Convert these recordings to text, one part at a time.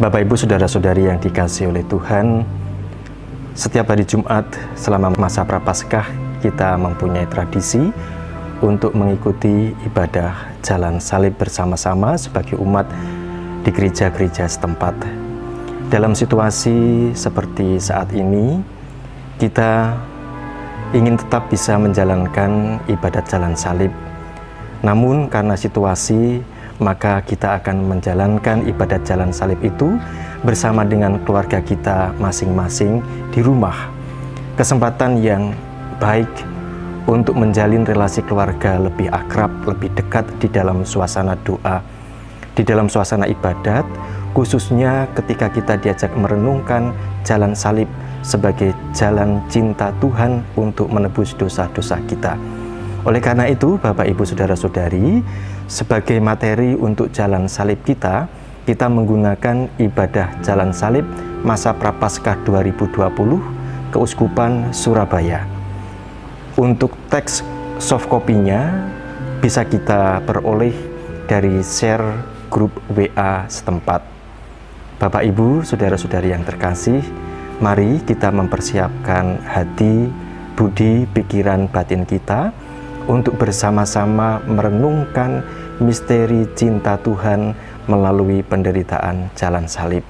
Bapak, Ibu, Saudara-saudari yang dikasihi oleh Tuhan, setiap hari Jumat selama masa Prapaskah kita mempunyai tradisi untuk mengikuti ibadah jalan salib bersama-sama sebagai umat di gereja-gereja setempat. Dalam situasi seperti saat ini, kita ingin tetap bisa menjalankan ibadat jalan salib. Namun karena situasi, maka kita akan menjalankan ibadat jalan salib itu bersama dengan keluarga kita masing-masing di rumah. Kesempatan yang baik untuk menjalin relasi keluarga lebih akrab, lebih dekat di dalam suasana doa, di dalam suasana ibadat, khususnya ketika kita diajak merenungkan jalan salib sebagai jalan cinta Tuhan untuk menebus dosa-dosa kita. Oleh karena itu, Bapak, Ibu, Saudara-saudari, sebagai materi untuk jalan salib kita menggunakan ibadah jalan salib masa Prapaskah 2020 Keuskupan Surabaya. Untuk teks soft copy-nya bisa kita peroleh dari share grup WA setempat. Bapak, Ibu, Saudara-saudari yang terkasih, mari kita mempersiapkan hati, budi, pikiran, batin kita untuk bersama-sama merenungkan misteri cinta Tuhan melalui penderitaan jalan salib.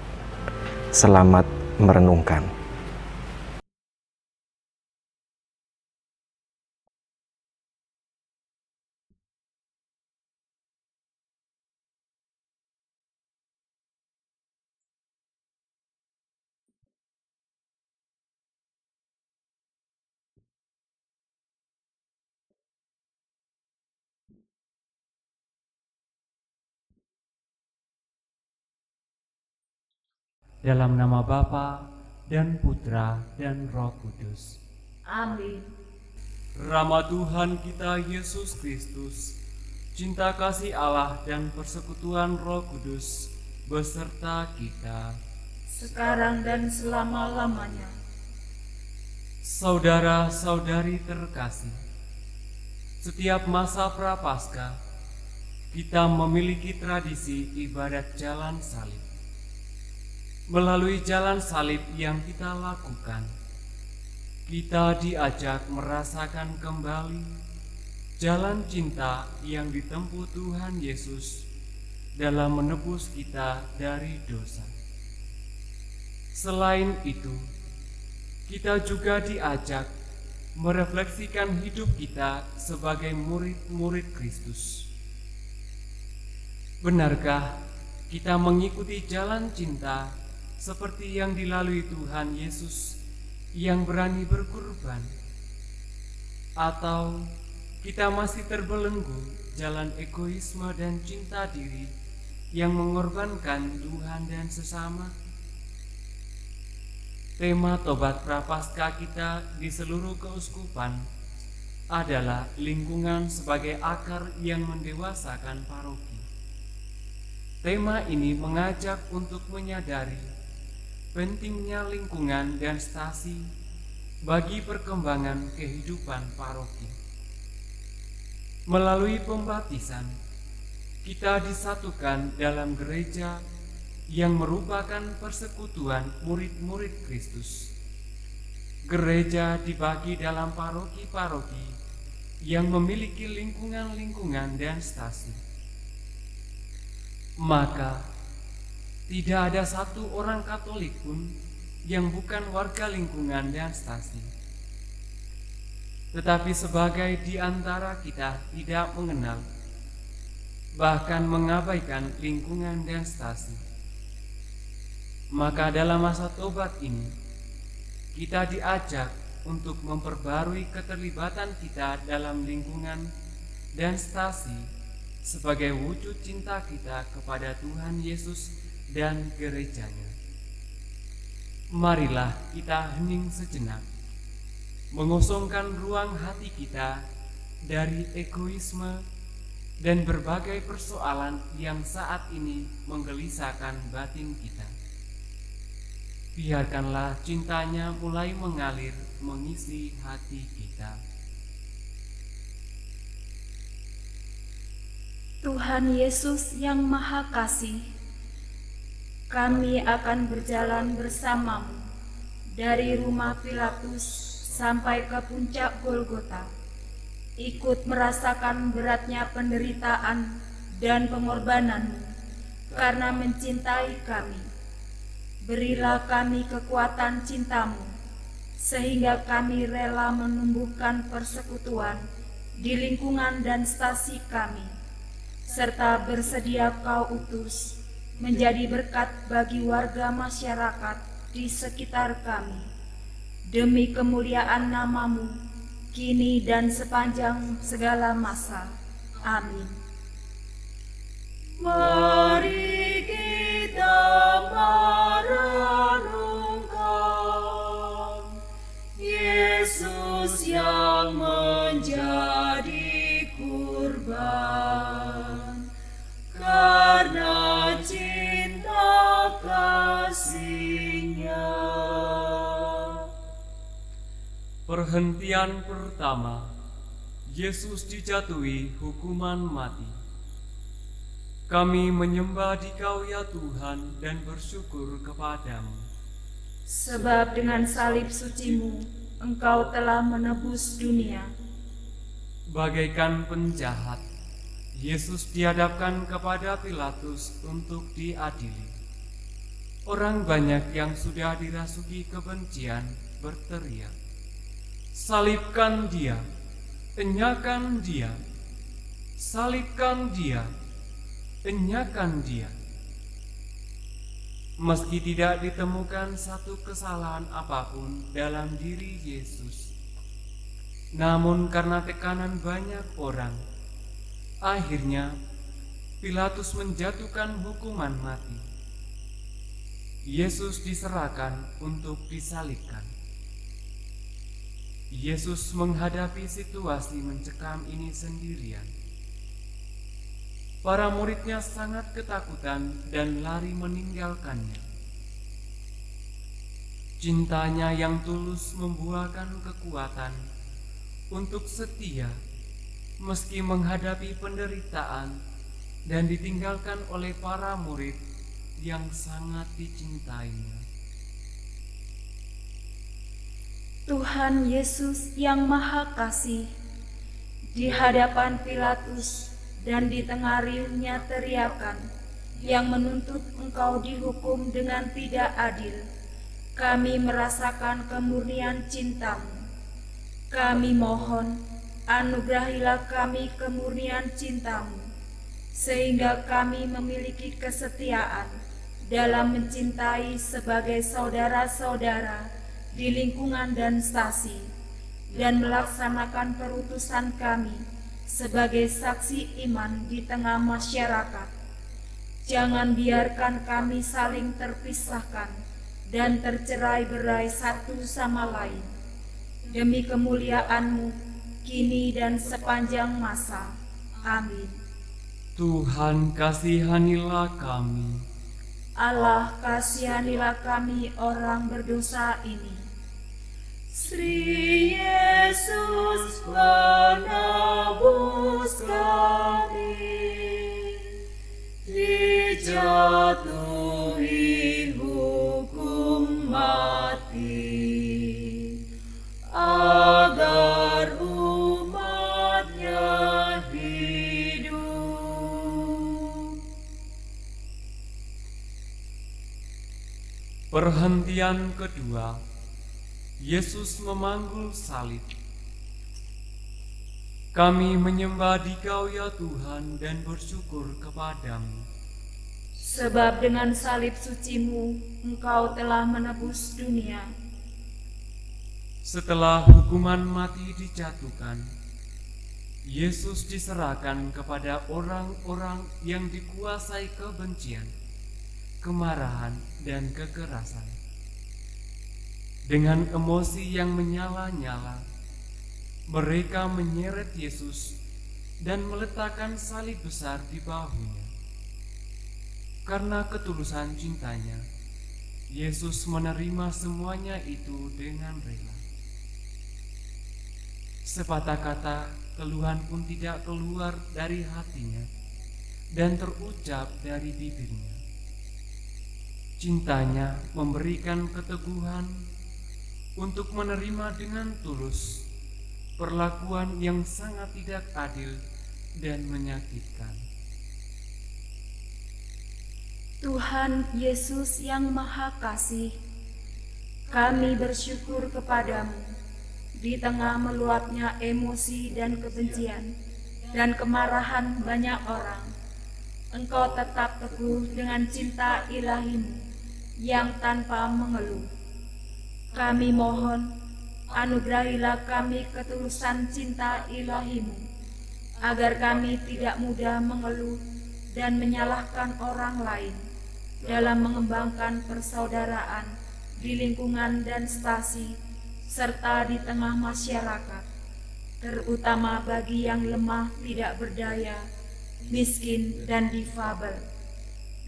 Selamat merenungkan. Dalam nama Bapa dan Putra dan Roh Kudus. Amin. Rahmat Tuhan kita Yesus Kristus, cinta kasih Allah dan persekutuan Roh Kudus beserta kita Sekarang dan selama-lamanya. Saudara-saudari terkasih, setiap masa Prapaskah kita memiliki tradisi ibadat jalan salib. Melalui jalan salib yang kita lakukan, kita diajak merasakan kembali jalan cinta yang ditempuh Tuhan Yesus dalam menebus kita dari dosa. Selain itu, kita juga diajak merefleksikan hidup kita sebagai murid-murid Kristus. Benarkah kita mengikuti jalan cinta seperti yang dilalui Tuhan Yesus yang berani berkorban? Atau kita masih terbelenggu jalan egoisme dan cinta diri yang mengorbankan Tuhan dan sesama? Tema Tobat Prapaskah kita di seluruh keuskupan adalah lingkungan sebagai akar yang mendewasakan paroki. Tema ini mengajak untuk menyadari pentingnya lingkungan dan stasi bagi perkembangan kehidupan paroki. Melalui pembaptisan, kita disatukan dalam gereja yang merupakan persekutuan murid-murid Kristus. Gereja dibagi dalam paroki-paroki yang memiliki lingkungan-lingkungan dan stasi. Maka tidak ada satu orang Katolik pun yang bukan warga lingkungan dan stasi. Tetapi sebagai di antara kita tidak mengenal, bahkan mengabaikan lingkungan dan stasi, maka dalam masa tobat ini, kita diajak untuk memperbarui keterlibatan kita dalam lingkungan dan stasi sebagai wujud cinta kita kepada Tuhan Yesus dan gerejanya. Marilah kita hening sejenak, mengosongkan ruang hati kita dari egoisme dan berbagai persoalan yang saat ini menggelisahkan batin kita. Biarkanlah cintanya mulai mengalir mengisi hati kita. Tuhan Yesus yang Maha Kasih, kami akan berjalan bersamamu dari rumah Pilatus sampai ke puncak Golgota, ikut merasakan beratnya penderitaan dan pengorbananmu karena mencintai kami. Berilah kami kekuatan cintamu, sehingga kami rela menumbuhkan persekutuan di lingkungan dan stasi kami, serta bersedia kau utus menjadi berkat bagi warga masyarakat di sekitar kami, demi kemuliaan namamu, kini dan sepanjang segala masa. Amin. Mari kita merenungkan Yesus yang menjadi kurban karena cinta kasih-Nya. Perhentian pertama, Yesus dijatuhi hukuman mati. Kami menyembah Dikau ya Tuhan dan bersyukur kepadamu. Sebab dengan salib suci-Mu, Engkau telah menebus dunia. Bagaikan penjahat, Yesus dihadapkan kepada Pilatus untuk diadili. Orang banyak yang sudah dirasuki kebencian berteriak, "Salibkan Dia, enyahkan Dia, salibkan Dia, enyahkan Dia." Meski tidak ditemukan satu kesalahan apapun dalam diri Yesus, namun karena tekanan banyak orang, akhirnya Pilatus menjatuhkan hukuman mati. Yesus diserahkan untuk disalibkan. Yesus menghadapi situasi mencekam ini sendirian. Para muridnya sangat ketakutan dan lari meninggalkannya. Cintanya yang tulus membuahkan kekuatan untuk setia meski menghadapi penderitaan dan ditinggalkan oleh para murid yang sangat dicintainya. Tuhan Yesus yang Maha Kasih, di hadapan Pilatus dan di tengah riuhnya teriakan yang menuntut Engkau dihukum dengan tidak adil, kami merasakan kemurnian cinta-Mu. Kami mohon, anugerahilah kami kemurnian cinta-Mu, sehingga kami memiliki kesetiaan dalam mencintai sebagai saudara-saudara di lingkungan dan stasi, dan melaksanakan perutusan kami sebagai saksi iman di tengah masyarakat. Jangan biarkan kami saling terpisahkan dan tercerai-berai satu sama lain. Demi kemuliaan-Mu, kini dan sepanjang masa. Amin. Tuhan kasihanilah kami. Allah kasihanilah kami orang berdosa ini. Sri Yesus penebus kami, dijatuhi hukum mati, agar umat-Nya hidup. Perhentian kedua, Yesus memanggul salib. Kami menyembah Dikau ya Tuhan dan bersyukur kepadamu. Sebab dengan salib suci-Mu, Engkau telah menebus dunia. Setelah hukuman mati dijatuhkan, Yesus diserahkan kepada orang-orang yang dikuasai kebencian, kemarahan, dan kekerasan. Dengan emosi yang menyala-nyala, mereka menyeret Yesus dan meletakkan salib besar di bahunya. Karena ketulusan cintanya, Yesus menerima semuanya itu dengan rela. Sepatah kata keluhan pun tidak keluar dari hatinya dan terucap dari bibirnya. Cintanya memberikan keteguhan untuk menerima dengan tulus perlakuan yang sangat tidak adil dan menyakitkan. Tuhan Yesus yang Maha Kasih, kami bersyukur kepadamu di tengah meluapnya emosi dan kebencian dan kemarahan banyak orang. Engkau tetap teguh dengan cinta ilahimu yang tanpa mengeluh. Kami mohon, anugerahilah kami ketulusan cinta ilahimu, agar kami tidak mudah mengeluh dan menyalahkan orang lain dalam mengembangkan persaudaraan di lingkungan dan stasi, serta di tengah masyarakat, terutama bagi yang lemah, tidak berdaya, miskin, dan difabel.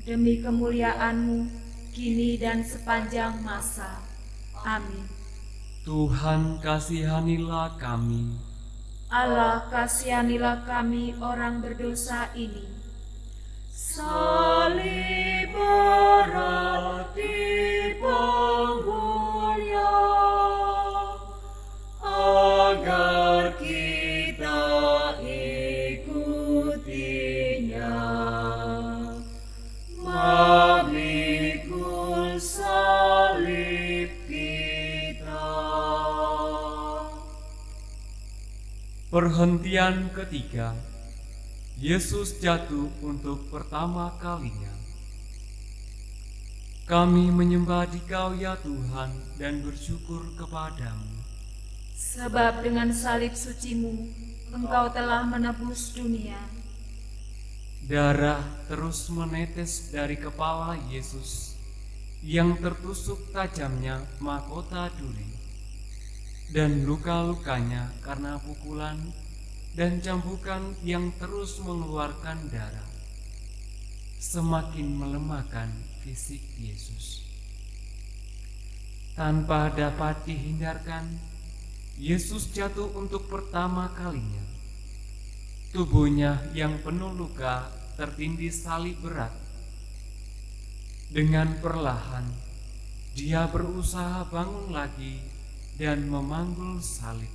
Demi kemuliaan-Mu, kini dan sepanjang masa. Amin. Tuhan kasihanilah kami. Allah kasihanilah kami orang berdosa ini. Salib berat di punggul agar kita ikutinya, memikul salib kita. Perhentian ketiga, Yesus jatuh untuk pertama kalinya. Kami menyembah Dikau ya Tuhan dan bersyukur kepadamu. Sebab dengan salib suci-Mu, Engkau telah menebus dunia. Darah terus menetes dari kepala Yesus yang tertusuk tajamnya mahkota duri, dan luka-lukanya karena pukulan dan cambukan yang terus mengeluarkan darah, semakin melemahkan fisik Yesus. Tanpa dapat dihindarkan, Yesus jatuh untuk pertama kalinya. Tubuhnya yang penuh luka tertindih salib berat. Dengan perlahan, dia berusaha bangun lagi dan memanggul salib.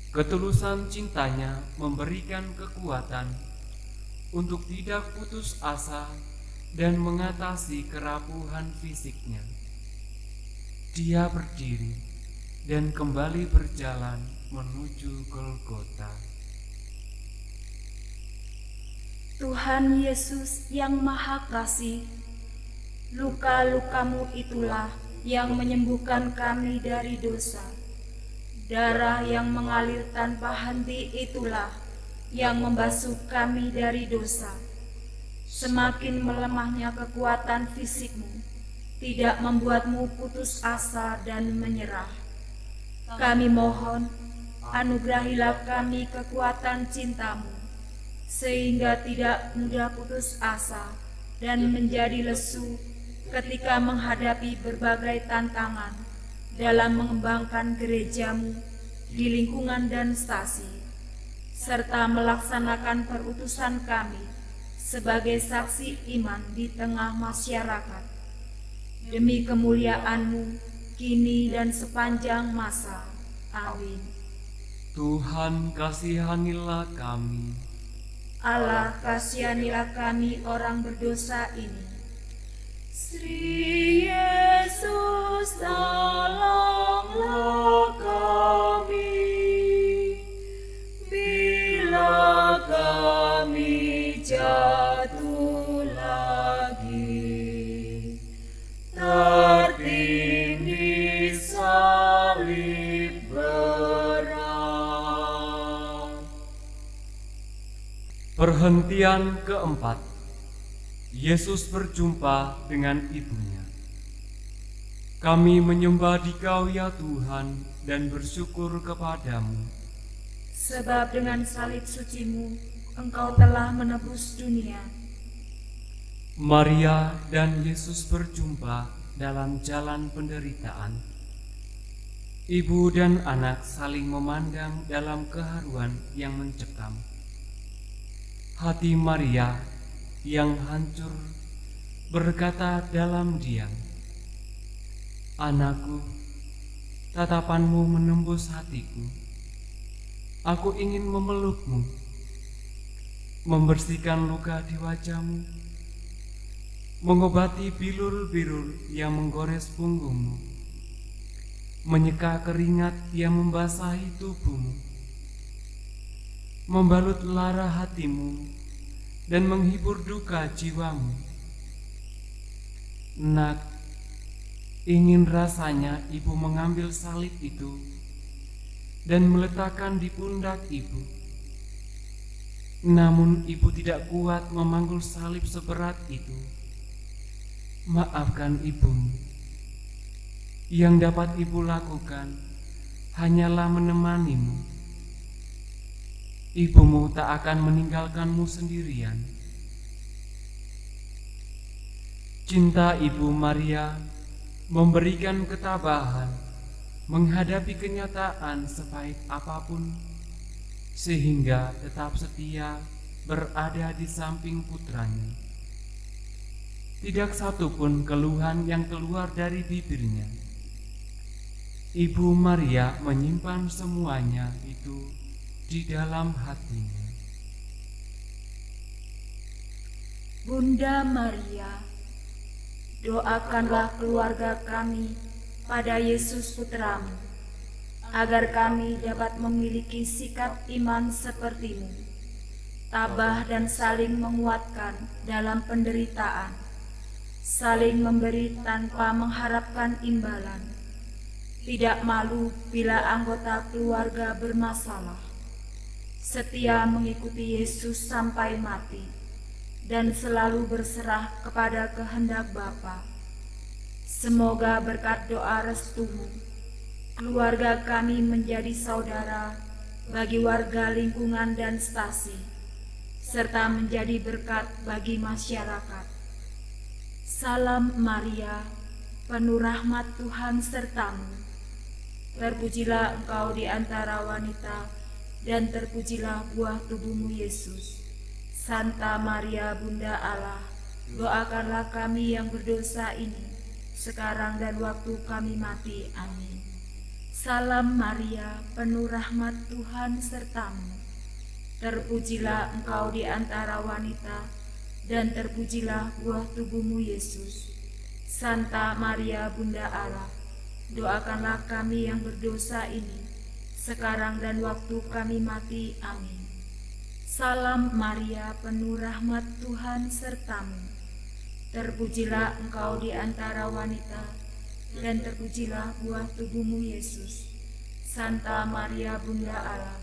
Ketulusan cintanya memberikan kekuatan untuk tidak putus asa dan mengatasi kerapuhan fisiknya. Dia berdiri dan kembali berjalan menuju Golgota. Tuhan Yesus yang Maha Kasih, luka-luka-Mu itulah yang menyembuhkan kami dari dosa. Darah yang mengalir tanpa henti itulah yang membasuh kami dari dosa. Semakin melemahnya kekuatan fisik-Mu tidak membuat-Mu putus asa dan menyerah. Kami mohon, anugerahilah kami kekuatan cinta-Mu, sehingga tidak mudah putus asa dan menjadi lesu ketika menghadapi berbagai tantangan dalam mengembangkan gereja-Mu di lingkungan dan stasi, serta melaksanakan perutusan kami sebagai saksi iman di tengah masyarakat. Demi kemuliaan-Mu, kini dan sepanjang masa. Amin. Tuhan kasihanilah kami. Allah kasihanilah kami orang berdosa ini. Sri Yesus tolonglah kami, bila kami jatuh lagi, tertindih salib berat. Perhentian keempat, Yesus berjumpa dengan ibunya. Kami menyembah Dikau ya Tuhan dan bersyukur kepadamu. Sebab dengan salib suci-Mu, Engkau telah menebus dunia. Maria dan Yesus berjumpa dalam jalan penderitaan. Ibu dan anak saling memandang dalam keharuan yang mencekam. Hati Maria yang hancur berkata dalam diam, "Anakku, tatapanmu menembus hatiku. Aku ingin memelukmu, membersihkan luka di wajahmu, mengobati bilur-bilur yang menggores punggungmu, menyeka keringat yang membasahi tubuhmu, membalut lara hatimu, dan menghibur duka jiwamu. Nak, ingin rasanya ibu mengambil salib itu dan meletakkan di pundak ibu. Namun ibu tidak kuat memanggul salib seberat itu. Maafkan ibumu. Yang dapat ibu lakukan hanyalah menemanimu. Ibumu tak akan meninggalkanmu sendirian." Cinta Ibu Maria memberikan ketabahan menghadapi kenyataan sepahit apapun, sehingga tetap setia berada di samping putranya. Tidak satupun keluhan yang keluar dari bibirnya. Ibu Maria menyimpan semuanya itu di dalam hatinya. Bunda Maria, doakanlah keluarga kami pada Yesus Putramu, agar kami dapat memiliki sikap iman seperti-Mu, tabah dan saling menguatkan dalam penderitaan, saling memberi tanpa mengharapkan imbalan, tidak malu bila anggota keluarga bermasalah, setia mengikuti Yesus sampai mati, dan selalu berserah kepada kehendak Bapa. Semoga berkat doa restu-Mu, keluarga kami menjadi saudara bagi warga lingkungan dan stasi, serta menjadi berkat bagi masyarakat. Salam Maria, penuh rahmat Tuhan serta-Mu. Terpujilah Engkau di antara wanita, dan terpujilah buah tubuh-Mu Yesus. Santa Maria Bunda Allah, doakanlah kami yang berdosa ini, sekarang dan waktu kami mati. Amin. Salam Maria, penuh rahmat Tuhan serta-Mu. Terpujilah Engkau di antara wanita, dan terpujilah buah tubuh-Mu Yesus. Santa Maria Bunda Allah, doakanlah kami yang berdosa ini, sekarang dan waktu kami mati. Amin. Salam Maria, penuh rahmat Tuhan serta-Mu. Terpujilah Engkau di antara wanita, dan terpujilah buah tubuh-Mu Yesus. Santa Maria Bunda Allah,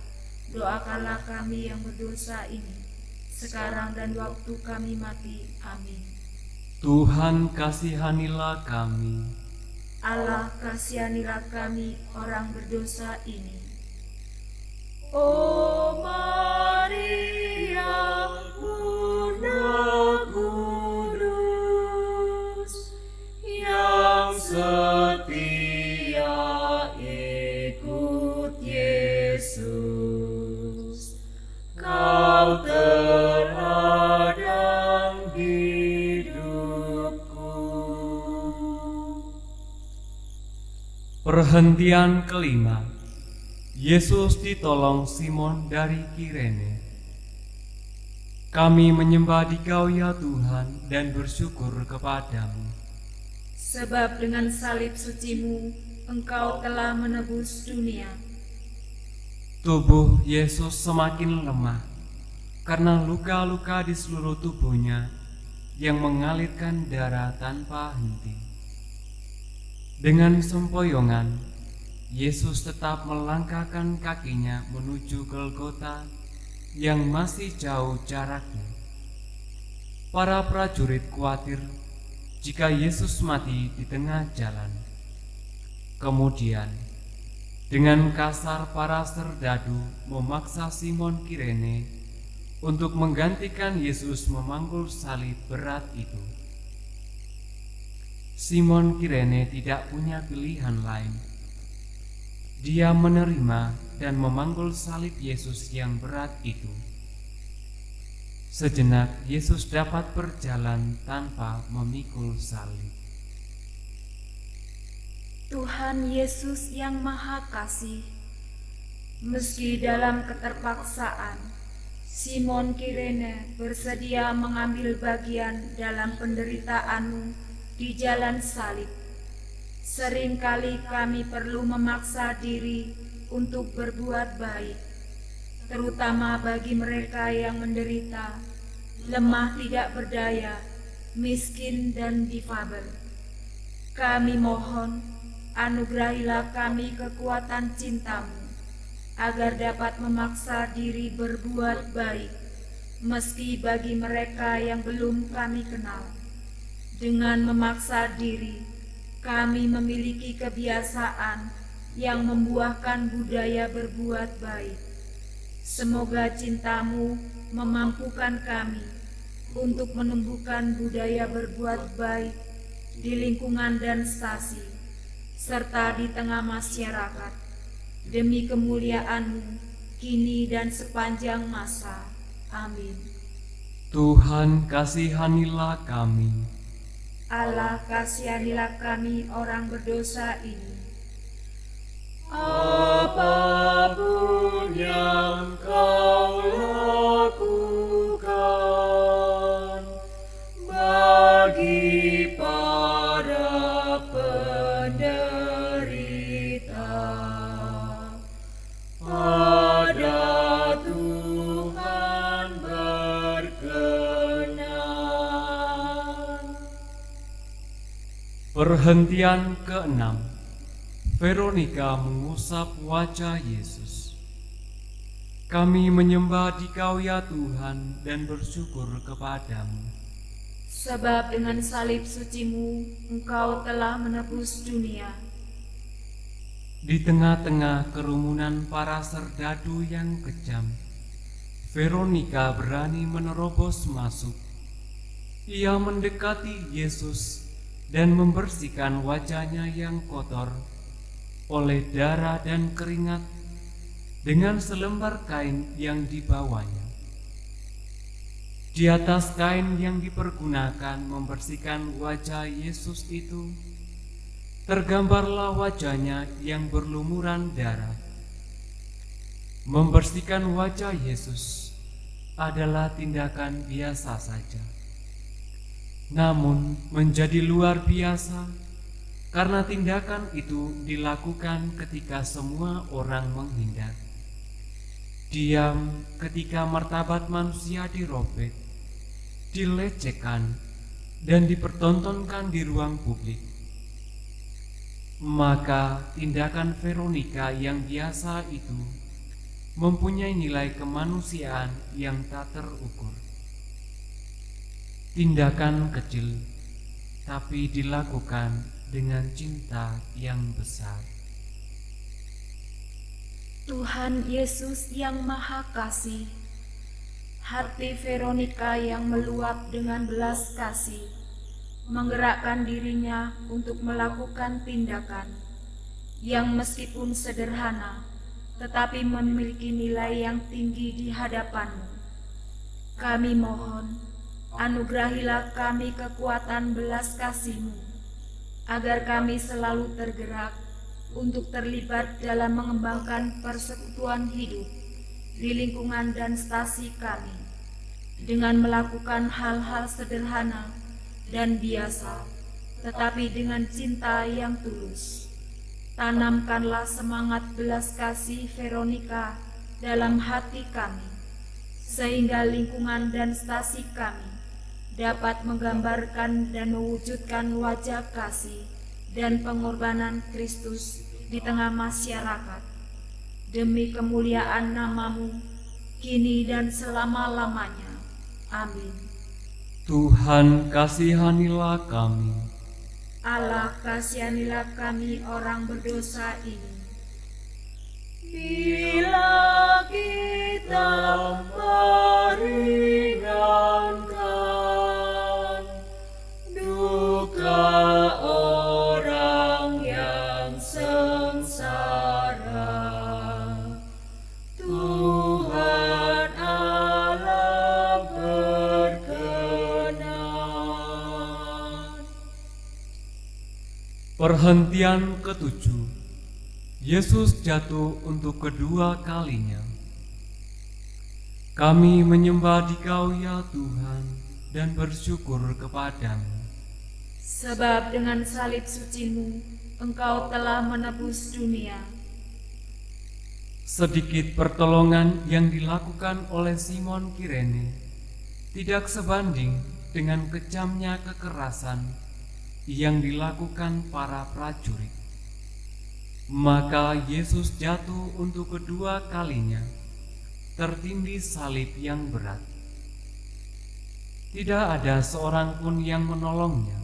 doakanlah kami yang berdosa ini, sekarang dan waktu kami mati. Amin. Tuhan kasihanilah kami. Allah kasihanilah kami orang berdosa ini. O Maria, Bunda Kudus, yang setia ikut Yesus, Kau teladan hidupku. Perhentian kelima. Yesus ditolong Simon dari Kirene. Kami menyembah Dikau ya Tuhan dan bersyukur kepadamu. Sebab dengan salib suci-Mu, Engkau telah menebus dunia. Tubuh Yesus semakin lemah karena luka-luka di seluruh tubuhnya yang mengalirkan darah tanpa henti. Dengan sempoyongan, Yesus tetap melangkahkan kakinya menuju Golgota yang masih jauh jaraknya. Para prajurit khawatir jika Yesus mati di tengah jalan. Kemudian, dengan kasar para serdadu memaksa Simon Kirene untuk menggantikan Yesus memanggul salib berat itu. Simon Kirene tidak punya pilihan lain. Dia menerima dan memanggul salib Yesus yang berat itu. Sejenak Yesus dapat berjalan tanpa memikul salib. Tuhan Yesus yang Maha Kasih, meski dalam keterpaksaan, Simon Kirene bersedia mengambil bagian dalam penderitaan-Mu di jalan salib. Seringkali kami perlu memaksa diri untuk berbuat baik, terutama bagi mereka yang menderita, lemah tidak berdaya, miskin dan difabel. Kami mohon, anugerahilah kami kekuatan cinta-Mu, agar dapat memaksa diri berbuat baik, meski bagi mereka yang belum kami kenal. Dengan memaksa diri, kami memiliki kebiasaan yang membuahkan budaya berbuat baik. Semoga cinta-Mu memampukan kami untuk menumbuhkan budaya berbuat baik di lingkungan dan stasi, serta di tengah masyarakat, demi kemuliaan-Mu kini dan sepanjang masa. Amin. Tuhan, kasihanilah kami. Allah, kasihanilah kami orang berdosa ini. Apapun yang Kau lakukan bagi para penderita, pada Tuhan berkenan. Perhentian ke-6. Veronika mengusap wajah Yesus. Kami menyembah Dikau ya Tuhan dan bersyukur kepadamu. Sebab dengan salib suci-Mu, Engkau telah menebus dunia. Di tengah-tengah kerumunan para serdadu yang kejam, Veronika berani menerobos masuk. Ia mendekati Yesus dan membersihkan wajahnya yang kotor oleh darah dan keringat dengan selembar kain yang dibawanya. Di atas kain yang dipergunakan membersihkan wajah Yesus itu, tergambarlah wajahnya yang berlumuran darah. Membersihkan wajah Yesus adalah tindakan biasa saja, namun menjadi luar biasa karena tindakan itu dilakukan ketika semua orang menghindar. Diam ketika martabat manusia dirobek, dilecehkan, dan dipertontonkan di ruang publik. Maka tindakan Veronika yang biasa itu mempunyai nilai kemanusiaan yang tak terukur. Tindakan kecil, tapi dilakukan dengan cinta yang besar. Tuhan Yesus yang Maha Kasih, hati Veronika yang meluap dengan belas kasih, menggerakkan dirinya untuk melakukan tindakan yang meskipun sederhana, tetapi memiliki nilai yang tinggi di hadapan-Mu. Kami mohon, anugerahilah kami kekuatan belas kasih-Mu, agar kami selalu tergerak untuk terlibat dalam mengembangkan persekutuan hidup di lingkungan dan stasi kami, dengan melakukan hal-hal sederhana dan biasa, tetapi dengan cinta yang tulus. Tanamkanlah semangat belas kasih Veronika dalam hati kami, sehingga lingkungan dan stasi kami dapat menggambarkan dan mewujudkan wajah kasih dan pengorbanan Kristus di tengah masyarakat, demi kemuliaan nama-Mu kini dan selama-lamanya. Amin. Tuhan, kasihanilah kami. Allah, kasihanilah kami orang berdosa ini. Bila kita meringankan duka orang yang sengsara, Tuhan Allah Perhentian ketujuh. Yesus jatuh untuk kedua kalinya. Kami menyembah Dikau ya Tuhan dan bersyukur kepadamu. Sebab dengan salib suci-Mu, Engkau telah menebus dunia. Sedikit pertolongan yang dilakukan oleh Simon Kirene tidak sebanding dengan kejamnya kekerasan yang dilakukan para prajurit. Maka Yesus jatuh untuk kedua kalinya, tertindih salib yang berat. Tidak ada seorang pun yang menolongnya.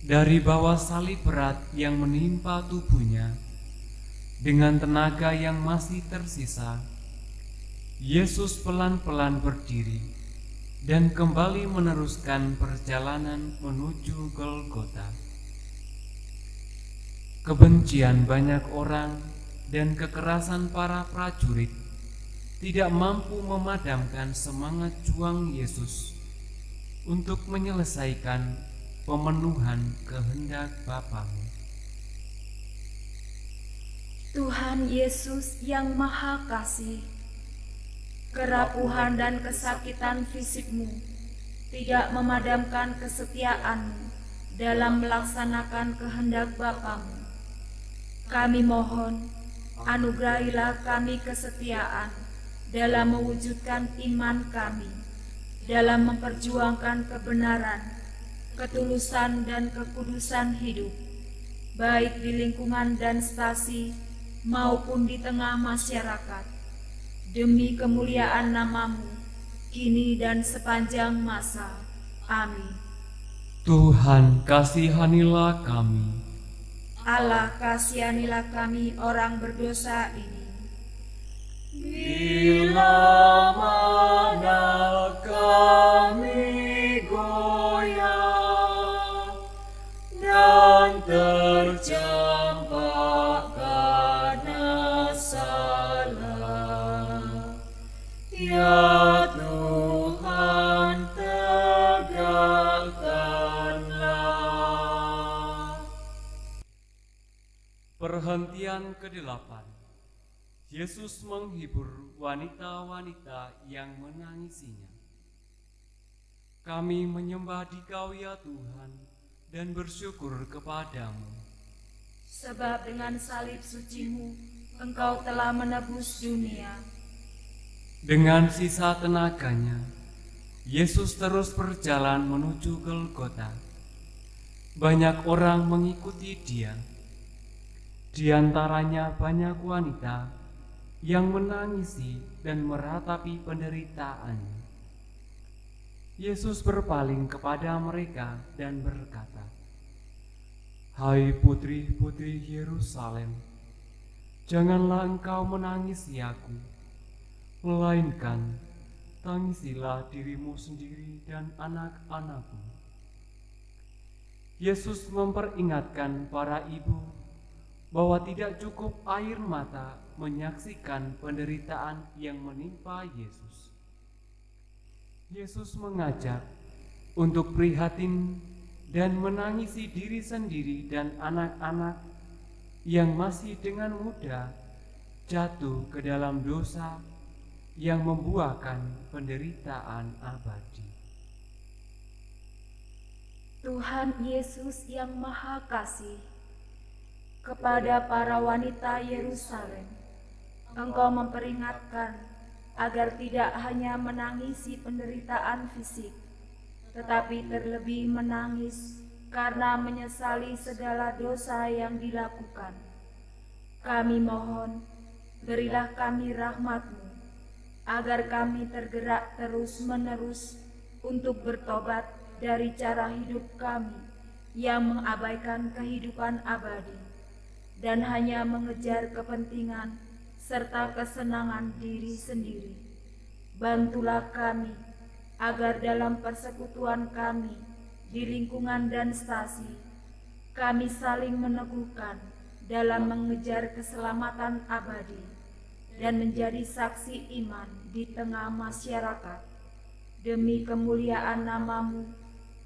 Dari bawah salib berat yang menimpa tubuhnya, dengan tenaga yang masih tersisa, Yesus pelan-pelan berdiri dan kembali meneruskan perjalanan menuju Golgota. Kebencian banyak orang dan kekerasan para prajurit tidak mampu memadamkan semangat juang Yesus untuk menyelesaikan pemenuhan kehendak Bapa-Mu. Tuhan Yesus yang Maha Kasih, kerapuhan dan kesakitan fisikmu tidak memadamkan kesetiaanmu dalam melaksanakan kehendak Bapamu. Kami mohon, anugerahilah kami kesetiaan dalam mewujudkan iman kami, dalam memperjuangkan kebenaran, ketulusan dan kekudusan hidup, baik di lingkungan dan stasi maupun di tengah masyarakat, demi kemuliaan nama-Mu, kini dan sepanjang masa. Amin. Tuhan, kasihanilah kami. Allah, kasihanilah kami orang berdosa ini. Bila mana kami goyah dan terjampak karena salah, ya Tuhan tegakkanlah. Perhentian ke-8. Yesus menghibur wanita-wanita yang menangisinya. Kami menyembah Dikau ya Tuhan dan bersyukur kepadamu. Sebab dengan salib suci-Mu, Engkau telah menebus dunia. Dengan sisa tenaganya, Yesus terus berjalan menuju Golgota. Banyak orang mengikuti Dia. Di antaranya banyak wanita yang menangisi dan meratapi penderitaannya. Yesus berpaling kepada mereka dan berkata, "Hai putri-putri Yerusalem, janganlah engkau menangisi aku, melainkan tangisilah dirimu sendiri dan anak-anakmu." Yesus memperingatkan para ibu bahwa tidak cukup air mata menyaksikan penderitaan yang menimpa Yesus. Yesus mengajak untuk prihatin dan menangisi diri sendiri dan anak-anak yang masih dengan mudah jatuh ke dalam dosa yang membuahkan penderitaan abadi. Tuhan Yesus yang Maha Kasih, kepada para wanita Yerusalem, Engkau memperingatkan agar tidak hanya menangisi penderitaan fisik, tetapi terlebih menangis karena menyesali segala dosa yang dilakukan. Kami mohon, berilah kami rahmat-Mu, agar kami tergerak terus-menerus untuk bertobat dari cara hidup kami yang mengabaikan kehidupan abadi dan hanya mengejar kepentingan serta kesenangan diri sendiri. Bantulah kami agar dalam persekutuan kami di lingkungan dan stasi, kami saling meneguhkan dalam mengejar keselamatan abadi dan menjadi saksi iman di tengah masyarakat, demi kemuliaan nama-Mu,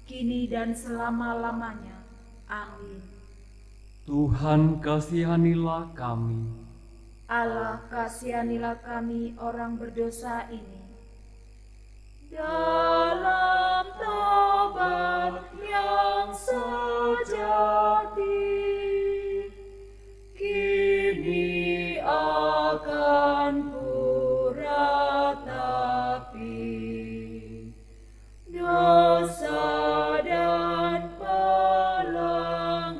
kini dan selama-lamanya. Amin. Tuhan, kasihanilah kami. Allah, kasihanilah kami orang berdosa ini. Dalam tobat yang sejati, kini akan kuratapi dosa dan pelanggaran.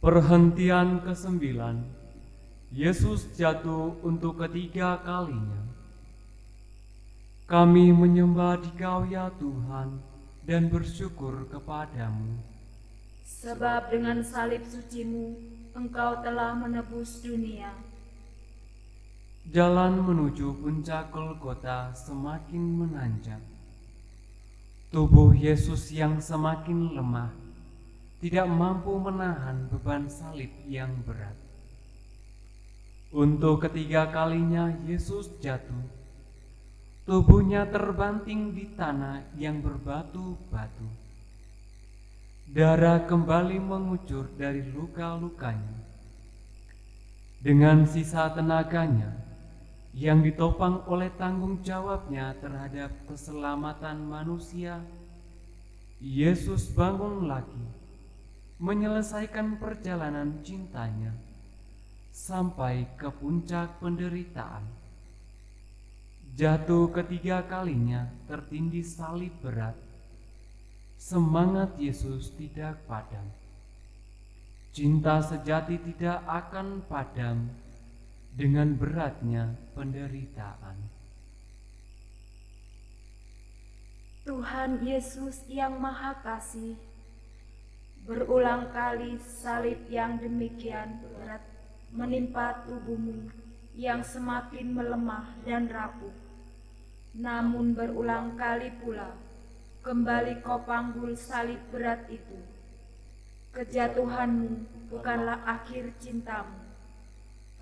Perhentian ke-9. Yesus jatuh untuk ketiga kalinya. Kami menyembah Dikau ya Tuhan dan bersyukur kepadamu. Sebab dengan salib suci-Mu, Engkau telah menebus dunia. Jalan menuju puncak Golgota semakin menanjak. Tubuh Yesus yang semakin lemah tidak mampu menahan beban salib yang berat. Untuk ketiga kalinya Yesus jatuh. Tubuhnya terbanting di tanah yang berbatu-batu. Darah kembali mengucur dari luka-lukanya. Dengan sisa tenaganya yang ditopang oleh tanggung jawabnya terhadap keselamatan manusia, Yesus bangun lagi, menyelesaikan perjalanan cintanya sampai ke puncak penderitaan. Jatuh ketiga kalinya tertindih salib berat. Semangat Yesus tidak padam. Cinta sejati tidak akan padam dengan beratnya penderitaan. Tuhan Yesus yang Maha Kasih, berulang kali salib yang demikian berat menimpa tubuhmu yang semakin melemah dan rapuh. Namun berulang kali pula kembali kau panggul salib berat itu. Kejatuhanmu bukanlah akhir cintamu.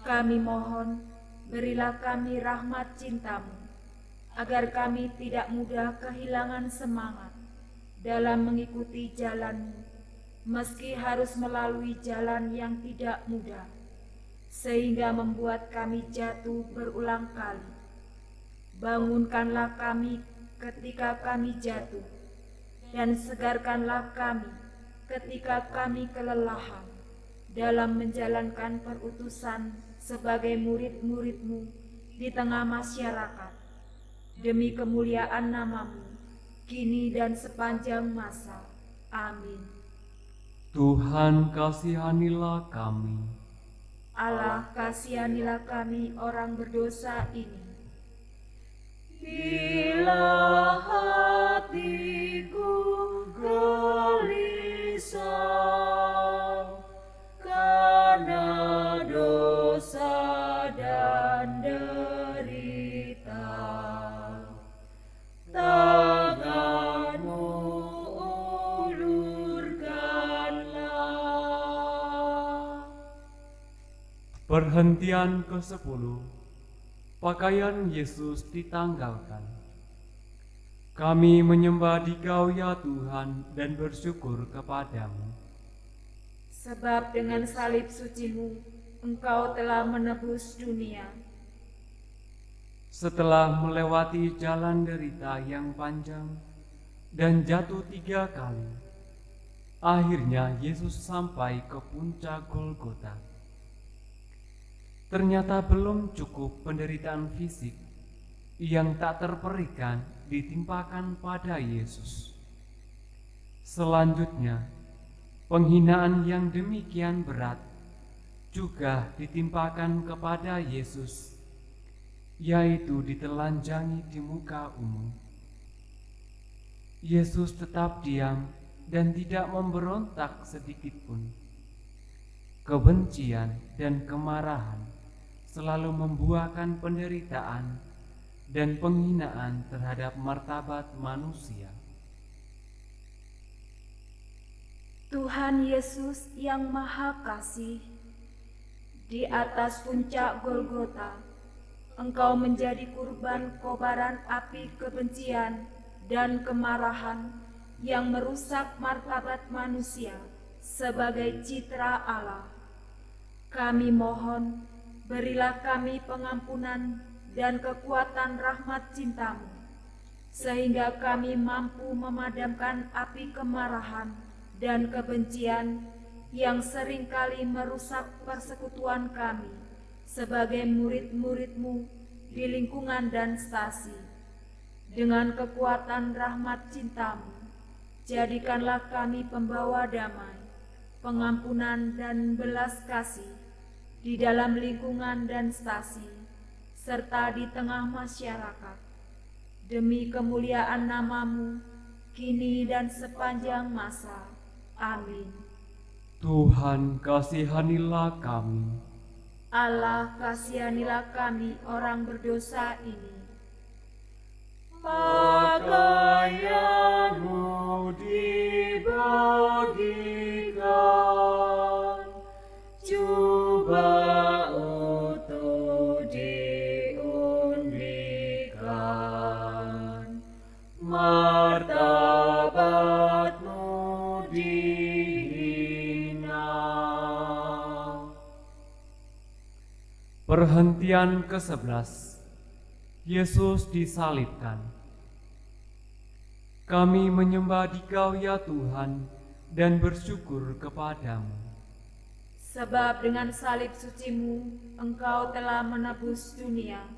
Kami mohon, berilah kami rahmat cintamu, agar kami tidak mudah kehilangan semangat dalam mengikuti jalanmu, meski harus melalui jalan yang tidak mudah, sehingga membuat kami jatuh berulang kali. Bangunkanlah kami ketika kami jatuh, dan segarkanlah kami ketika kami kelelahan dalam menjalankan perutusan sebagai murid-murid-Mu di tengah masyarakat, demi kemuliaan nama-Mu, kini dan sepanjang masa. Amin. Tuhan, kasihanilah kami. Allah, kasihanilah kami orang berdosa ini. Bila hatiku gelisah karena dosa dan derita, tangan-Mu ulurkanlah. Perhentian ke-10. Pakaian Yesus ditanggalkan. Kami menyembah Dikau ya Tuhan dan bersyukur kepadamu. Sebab dengan salib suci-Mu, Engkau telah menebus dunia. Setelah melewati jalan derita yang panjang dan jatuh 3 kali, akhirnya Yesus sampai ke puncak Golgota. Ternyata belum cukup penderitaan fisik yang tak terperikan ditimpakan pada Yesus. Selanjutnya, penghinaan yang demikian berat juga ditimpakan kepada Yesus, yaitu ditelanjangi di muka umum. Yesus tetap diam dan tidak memberontak sedikitpun. Kebencian dan kemarahan selalu membuahkan penderitaan dan penghinaan terhadap martabat manusia. Tuhan Yesus yang Maha Kasih, di atas puncak Golgota, Engkau menjadi kurban kobaran api kebencian dan kemarahan yang merusak martabat manusia sebagai citra Allah. Kami mohon, berilah kami pengampunan dan kekuatan rahmat cinta-Mu, sehingga kami mampu memadamkan api kemarahan dan kebencian yang seringkali merusak persekutuan kami sebagai murid-murid-Mu di lingkungan dan stasi. Dengan kekuatan rahmat cinta-Mu, jadikanlah kami pembawa damai, pengampunan dan belas kasih di dalam lingkungan dan stasi, serta di tengah masyarakat. Demi kemuliaan nama-Mu, kini dan sepanjang masa. Amin. Tuhan, kasihanilah kami. Allah, kasihanilah kami orang berdosa ini. Pakaianmu dibagikan, jubah utuh diundikan, martabatmu dihina. Perhentian ke-11. Yesus disalibkan. Kami menyembah Dikau ya Tuhan dan bersyukur kepadamu. Sebab dengan salib suci-Mu, Engkau telah menebus dunia.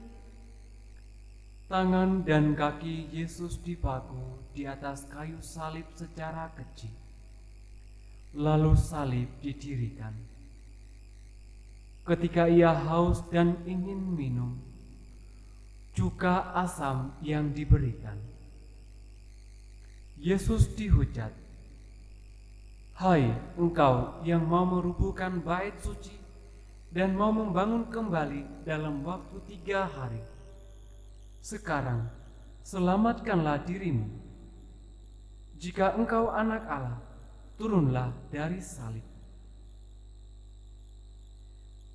Tangan dan kaki Yesus dipaku di atas kayu salib secara keji. Lalu salib didirikan. Ketika ia haus dan ingin minum, cuka asam yang diberikan. Yesus dihujat. Hai engkau yang mau merubuhkan bait suci dan mau membangun kembali dalam waktu 3 hari. Sekarang selamatkanlah dirimu. Jika engkau anak Allah, turunlah dari salib.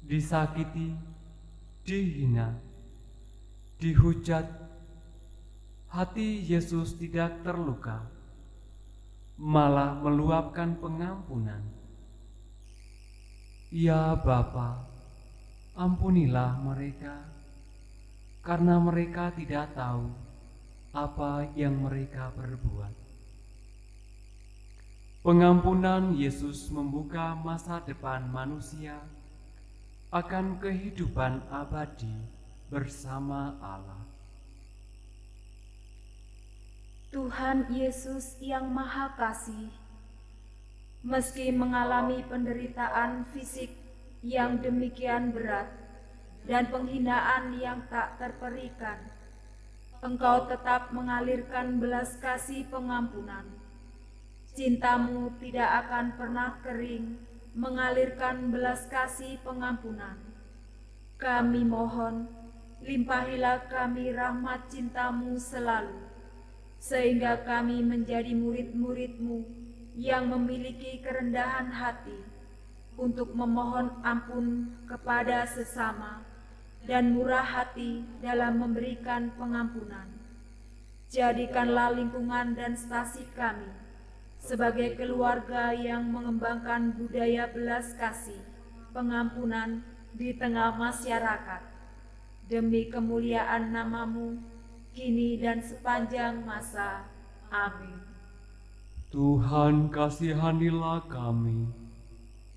Disakiti, dihina, dihujat, hati Yesus tidak terluka, malah meluapkan pengampunan. Ya Bapa, ampunilah mereka, karena mereka tidak tahu apa yang mereka perbuat. Pengampunan Yesus membuka masa depan manusia akan kehidupan abadi bersama Allah. Tuhan Yesus yang Maha Kasih, meski mengalami penderitaan fisik yang demikian berat dan penghinaan yang tak terperikan, Engkau tetap mengalirkan belas kasih pengampunan. Cinta-Mu tidak akan pernah kering, mengalirkan belas kasih pengampunan. Kami mohon, limpahilah kami rahmat cinta-Mu selalu, sehingga kami menjadi murid-murid-Mu yang memiliki kerendahan hati untuk memohon ampun kepada sesama dan murah hati dalam memberikan pengampunan. Jadikanlah lingkungan dan stasi kami sebagai keluarga yang mengembangkan budaya belas kasih, pengampunan di tengah masyarakat. Demi kemuliaan nama-Mu, kini dan sepanjang masa. Amin. Tuhan, kasihanilah kami.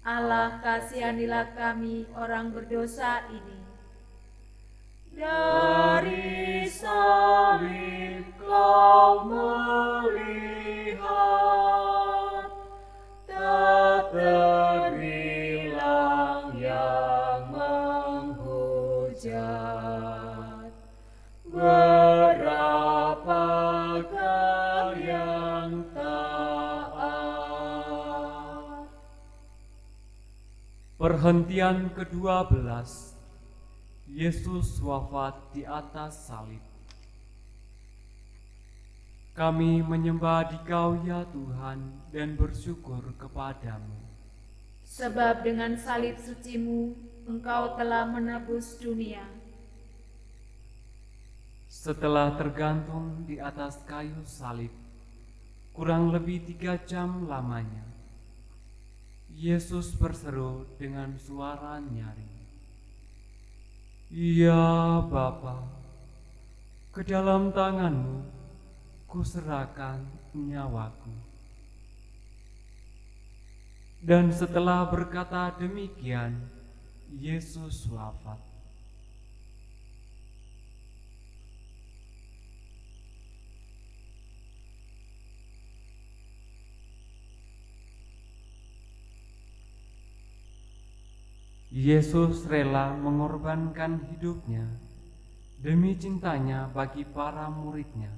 Allah, kasihanilah kami orang berdosa ini. Dari salib Kau melihat, tak terbilang yang menghujat. Berapakah yang taat? Perhentian ke-12. Yesus wafat di atas salib. Kami menyembah Dikau ya Tuhan dan bersyukur kepadamu. Sebab dengan salib suci-Mu, Engkau telah menebus dunia. Setelah tergantung di atas kayu salib, kurang lebih 3 jam lamanya, Yesus berseru dengan suara nyaring, "Ya Bapa, ke dalam tangan-Mu kuserahkan nyawaku." Dan setelah berkata demikian, Yesus wafat. Yesus rela mengorbankan hidupnya demi cintanya bagi para muridnya.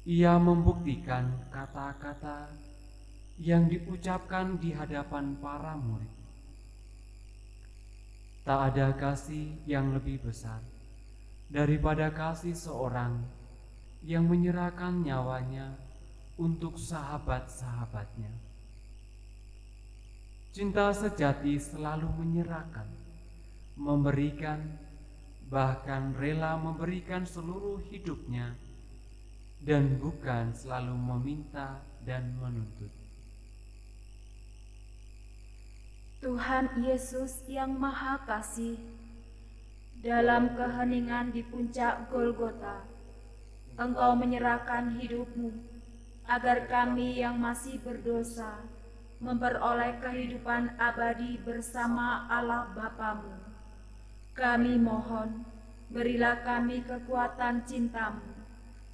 Ia membuktikan kata-kata yang diucapkan di hadapan para murid. Tak ada kasih yang lebih besar daripada kasih seorang yang menyerahkan nyawanya untuk sahabat-sahabatnya. Cinta sejati selalu menyerahkan, memberikan, bahkan rela memberikan seluruh hidupnya, dan bukan selalu meminta dan menuntut. Tuhan Yesus yang Maha Kasih, dalam keheningan di puncak Golgota, Engkau menyerahkan hidup-Mu agar kami yang masih berdosa memperoleh kehidupan abadi bersama Allah Bapa-Mu. Kami mohon, berilah kami kekuatan cinta-Mu,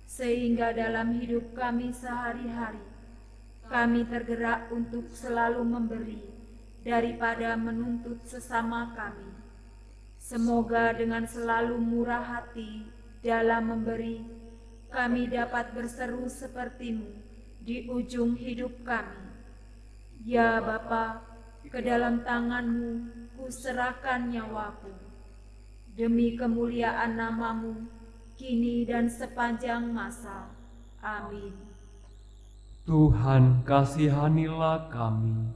sehingga dalam hidup kami sehari-hari, kami tergerak untuk selalu memberi daripada menuntut sesama kami. Semoga dengan selalu murah hati dalam memberi, kami dapat berseru seperti-Mu di ujung hidup kami. Ya Bapa, ke dalam tangan-Mu kuserahkan nyawaku, demi kemuliaan nama-Mu, kini dan sepanjang masa. Amin. Tuhan, kasihanilah kami.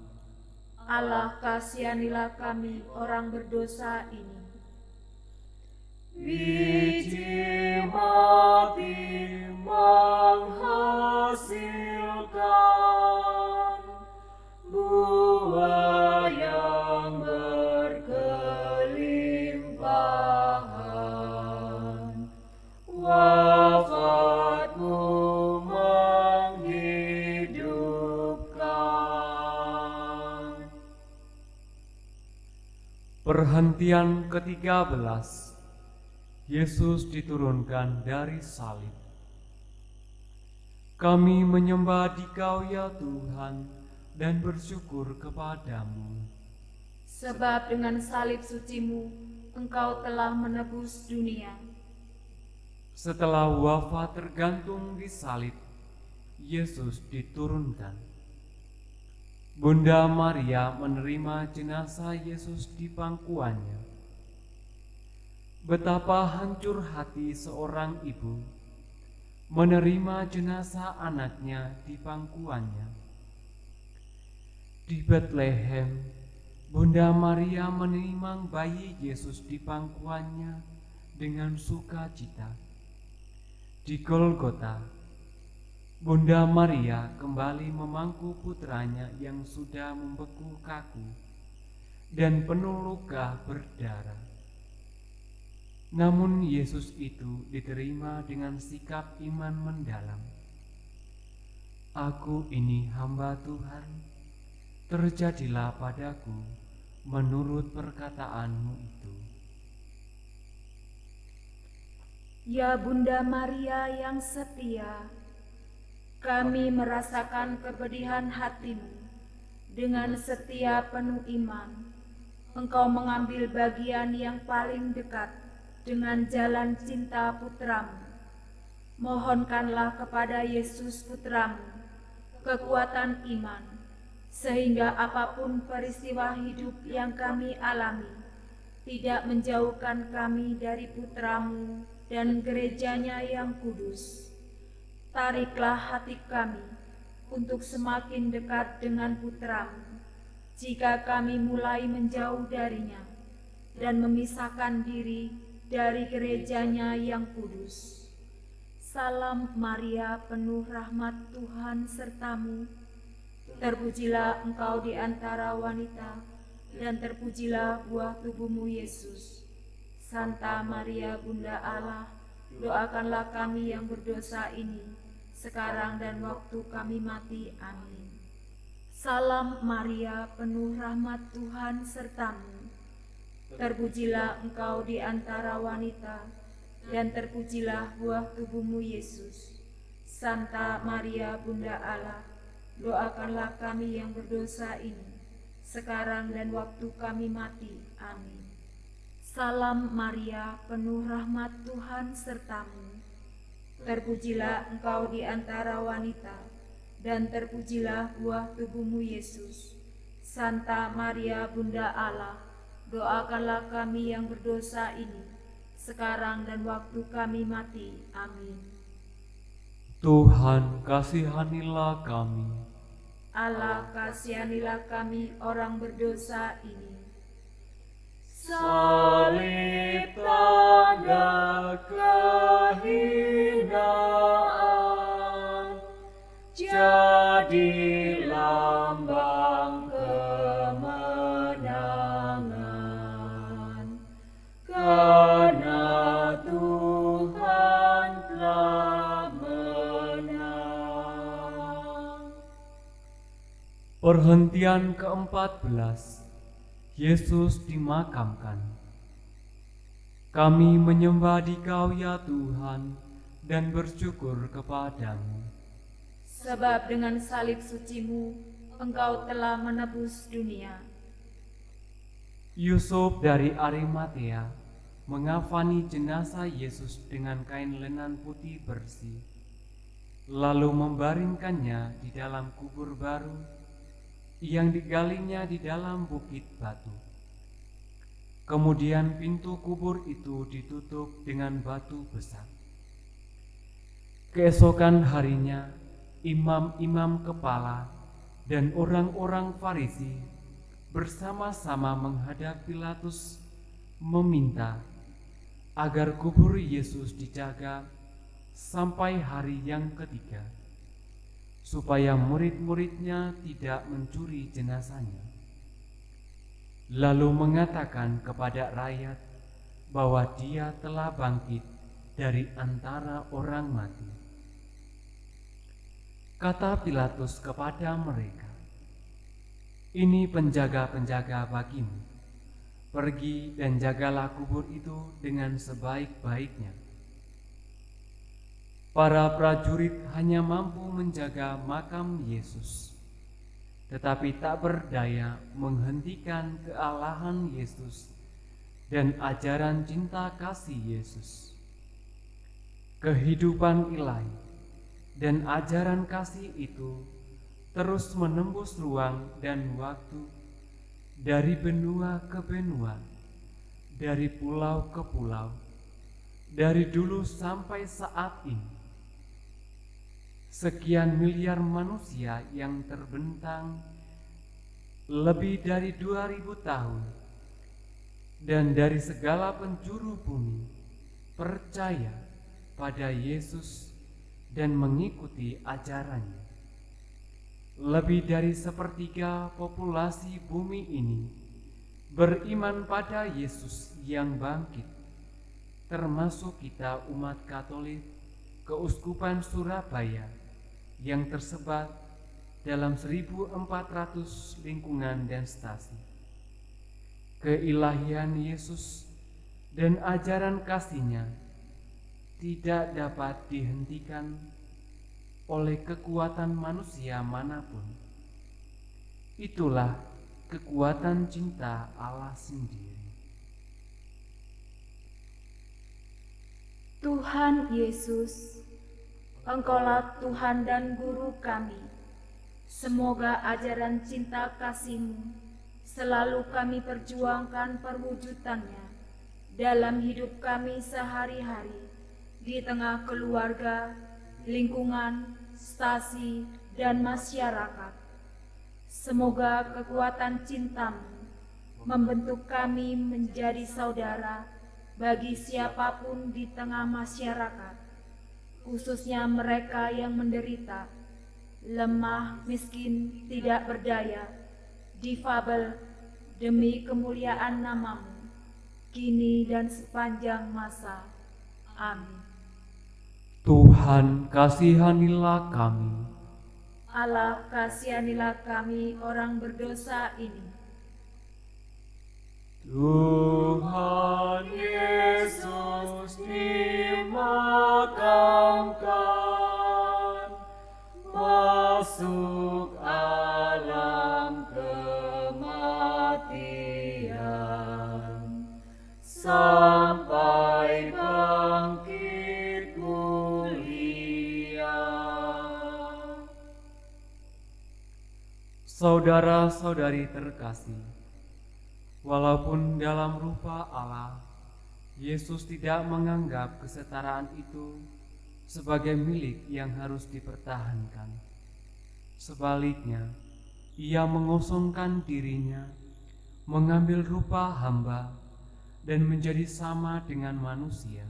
Allah, kasihanilah kami orang berdosa ini. Biji mati menghasilkan buah yang berkelimpahan. Wafatmu menghidupkan. Perhentian ke-13. Yesus diturunkan dari salib. Kami menyembah Dikau ya Tuhan dan bersyukur kepadamu. Sebab dengan salib suci-Mu, Engkau telah menebus dunia. Setelah wafat tergantung di salib, Yesus diturunkan. Bunda Maria menerima jenazah Yesus di pangkuannya. Betapa hancur hati seorang ibu menerima jenazah anaknya di pangkuannya. Di Bethlehem, Bunda Maria menimang bayi Yesus di pangkuannya dengan sukacita. Di Golgota, Bunda Maria kembali memangku putranya yang sudah membeku kaku dan penuh luka berdarah. Namun Yesus itu diterima dengan sikap iman mendalam. Aku ini hamba Tuhan, terjadilah padaku menurut perkataanmu itu. Ya Bunda Maria yang setia, kami merasakan kepedihan hati-Mu. Dengan setia penuh iman, Engkau mengambil bagian yang paling dekat dengan jalan cinta putra-Mu. Mohonkanlah kepada Yesus putra-Mu kekuatan iman, sehingga apapun peristiwa hidup yang kami alami, tidak menjauhkan kami dari putra-Mu dan gerejanya yang kudus. Tariklah hati kami untuk semakin dekat dengan putra-Mu. Jika kami mulai menjauh darinya dan memisahkan diri dari gerejanya yang kudus. Salam Maria, penuh rahmat, Tuhan sertamu. Terpujilah engkau di antara wanita, dan terpujilah buah tubuhmu Yesus. Santa Maria Bunda Allah, doakanlah kami yang berdosa ini, sekarang dan waktu kami mati. Amin. Salam Maria, penuh rahmat, Tuhan sertamu. Terpujilah engkau di antara wanita, dan terpujilah buah tubuhmu Yesus. Santa Maria Bunda Allah, doakanlah kami yang berdosa ini, sekarang dan waktu kami mati. Amin. Salam Maria, penuh rahmat, Tuhan sertamu. Terpujilah engkau di antara wanita, dan terpujilah buah tubuhmu Yesus. Santa Maria Bunda Allah, doakanlah kami yang berdosa ini, sekarang dan waktu kami mati. Amin. Tuhan, kasihanilah kami. Allah, kasihanilah kami orang berdosa ini. Salib tanda kehinaan, jadi lambang kemenangan, karena Tuhan telah menang. Perhentian ke-14, Yesus dimakamkan. Kami menyembah Dikau ya Tuhan, dan bersyukur kepadamu. Sebab dengan salib sucimu, Engkau telah menebus dunia. Yusuf dari Arimatea mengafani jenazah Yesus dengan kain lenan putih bersih, lalu membaringkannya di dalam kubur baru yang digalinya di dalam bukit batu. Kemudian pintu kubur itu ditutup dengan batu besar. Keesokan harinya, imam-imam kepala dan orang-orang Farisi bersama-sama menghadap Pilatus meminta agar kubur Yesus dijaga sampai hari yang ketiga, supaya murid-muridnya tidak mencuri jenazahnya. Lalu mengatakan kepada rakyat bahwa dia telah bangkit dari antara orang mati. Kata Pilatus kepada mereka, "Ini penjaga-penjaga bagimu. Pergi dan jagalah kubur itu dengan sebaik-baiknya." Para prajurit hanya mampu menjaga makam Yesus, tetapi tak berdaya menghentikan kealahan Yesus dan ajaran cinta kasih Yesus. Kehidupan ilahi dan ajaran kasih itu terus menembus ruang dan waktu, dari benua ke benua, dari pulau ke pulau, dari dulu sampai saat ini. Sekian miliar manusia yang terbentang lebih dari 2000 tahun, dan dari segala penjuru bumi percaya pada Yesus dan mengikuti ajarannya. Lebih dari sepertiga populasi bumi ini beriman pada Yesus yang bangkit, termasuk kita umat Katolik Keuskupan Surabaya yang tersebar dalam 1400 lingkungan dan stasi. Keilahian Yesus dan ajaran kasih-Nya tidak dapat dihentikan oleh kekuatan manusia manapun. Itulah kekuatan cinta Allah sendiri. Tuhan Yesus, Engkaulah Tuhan dan Guru kami. Semoga ajaran cinta kasih-Mu selalu kami perjuangkan perwujudannya dalam hidup kami sehari-hari, di tengah keluarga, lingkungan, stasi, dan masyarakat. Semoga kekuatan cinta-Mu membentuk kami menjadi saudara bagi siapapun di tengah masyarakat, khususnya mereka yang menderita, lemah, miskin, tidak berdaya, difabel, demi kemuliaan nama-Mu, kini dan sepanjang masa. Amin. Tuhan, kasihanilah kami. Allah, kasihanilah kami orang berdosa ini. Tuhan Yesus dimakamkan, masuk alam kematian, sampai bangkit mulia. Saudara-saudari terkasih, walaupun dalam rupa Allah, Yesus tidak menganggap kesetaraan itu sebagai milik yang harus dipertahankan. Sebaliknya, Ia mengosongkan dirinya, mengambil rupa hamba, dan menjadi sama dengan manusia.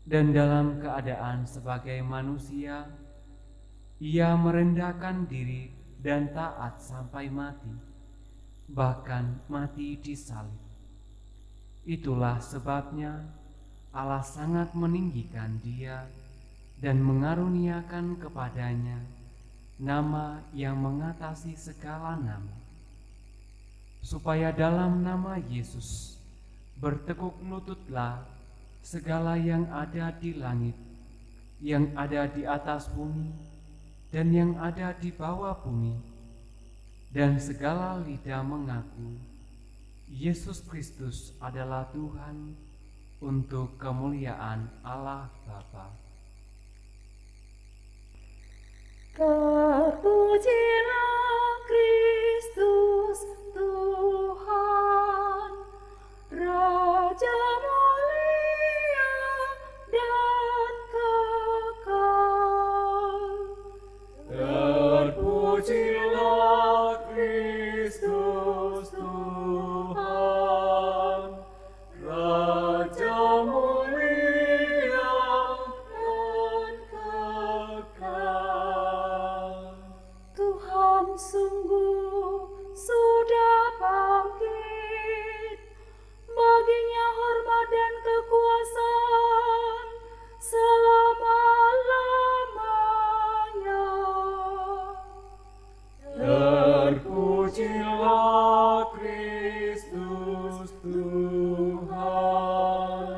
Dan dalam keadaan sebagai manusia, Ia merendahkan diri dan taat sampai mati, bahkan mati di salib. Itulah sebabnya Allah sangat meninggikan Dia dan mengaruniakan kepadanya nama yang mengatasi segala nama, supaya dalam nama Yesus bertekuk lututlah segala yang ada di langit, yang ada di atas bumi, dan yang ada di bawah bumi, dan segala lidah mengaku Yesus Kristus adalah Tuhan, untuk kemuliaan Allah Bapa. Terpujilah Kristus Tuhan, Raja mulia dan kekal. Terpujilah Kristus Tuhan, Raja mulia dan kekal. Tuhan sungguh sudah bangkit, baginya hormat dan kekuasaan selama-lamanya. Terpujilah Kristus Tuhan,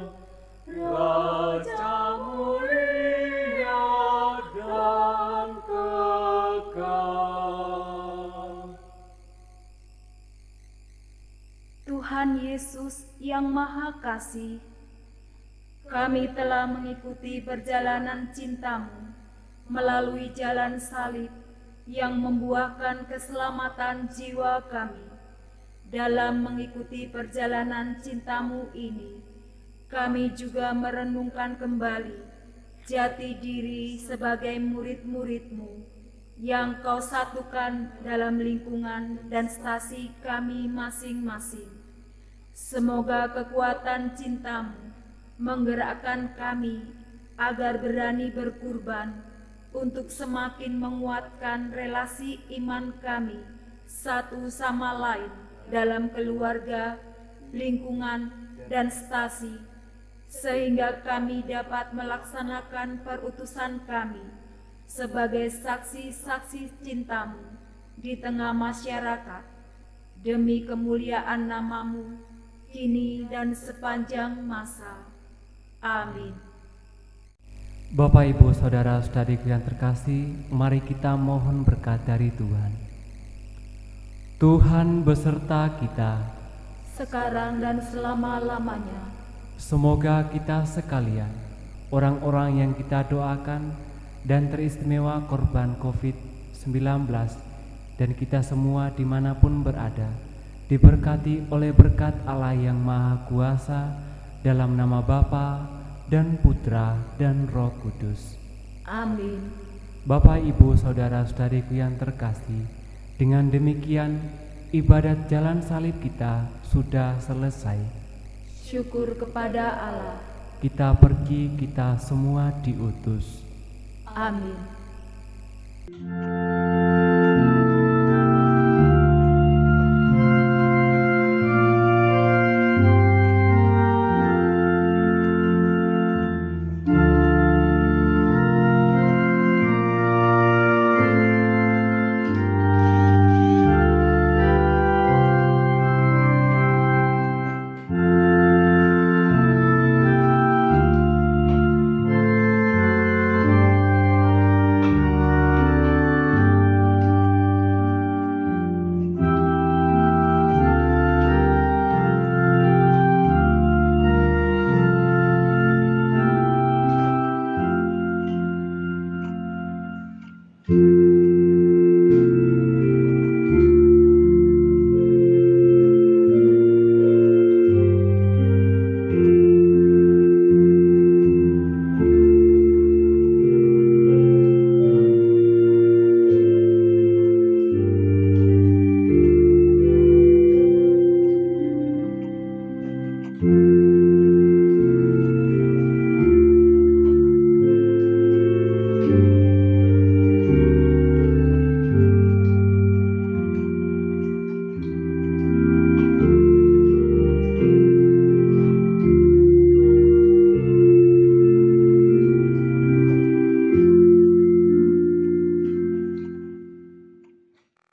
Raja mulia dan kekal. Tuhan Yesus yang Maha Kasih, kami telah mengikuti perjalanan cinta-Mu melalui jalan salib yang membuahkan keselamatan jiwa kami. Dalam mengikuti perjalanan cinta-Mu ini, kami juga merenungkan kembali jati diri sebagai murid-murid-Mu yang Kau satukan dalam lingkungan dan stasi kami masing-masing. Semoga kekuatan cinta-Mu menggerakkan kami agar berani berkurban untuk semakin menguatkan relasi iman kami satu sama lain dalam keluarga, lingkungan, dan stasi, sehingga kami dapat melaksanakan perutusan kami sebagai saksi-saksi cinta-Mu di tengah masyarakat, demi kemuliaan nama-Mu, kini dan sepanjang masa. Amin. Bapak, Ibu, Saudara-saudariku yang terkasih, mari kita mohon berkat dari Tuhan. Tuhan beserta kita. Sekarang dan selama-lamanya. Semoga kita sekalian, orang-orang yang kita doakan dan teristimewa korban COVID-19, dan kita semua dimanapun berada, diberkati oleh berkat Allah yang Maha Kuasa, dalam nama Bapa dan Putra dan Roh Kudus. Amin. Bapak, Ibu, Saudara-saudariku yang terkasih, dengan demikian ibadat jalan salib kita sudah selesai. Syukur kepada Allah. Kita pergi, kita semua diutus. Amin.